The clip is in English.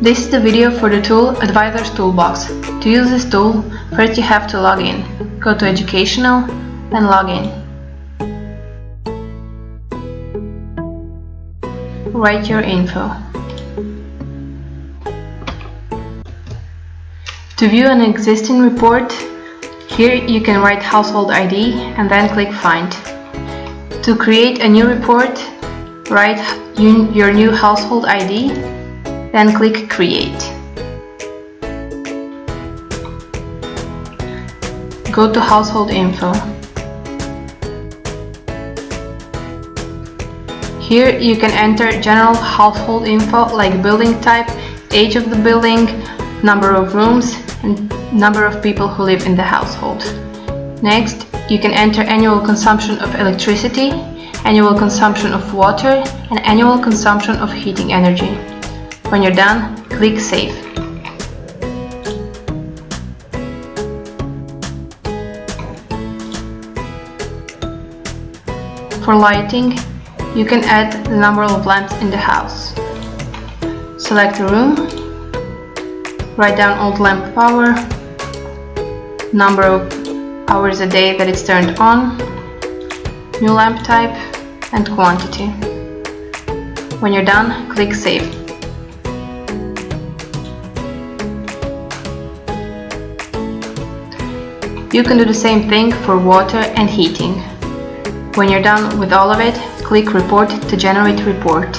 This is the video for the tool Advisor's Toolbox. To use this tool, first you have to log in. Go to Educational and log in. Write your info. To view an existing report, here you can write Household ID and then click Find. To create a new report, write your new household ID, then click Create. Go to Household Info. Here you can enter general household info like building type, age of the building, number of rooms, and number of people who live in the household. Next, you can enter annual consumption of electricity, annual consumption of water, and annual consumption of heating energy. When you're done, click Save. For lighting, you can add the number of lamps in the house. Select a room, write down old lamp power, number of hours a day that it's turned on, new lamp type, and quantity. When you're done, click Save. You can do the same thing for water and heating. When you're done with all of it, click Report to generate report.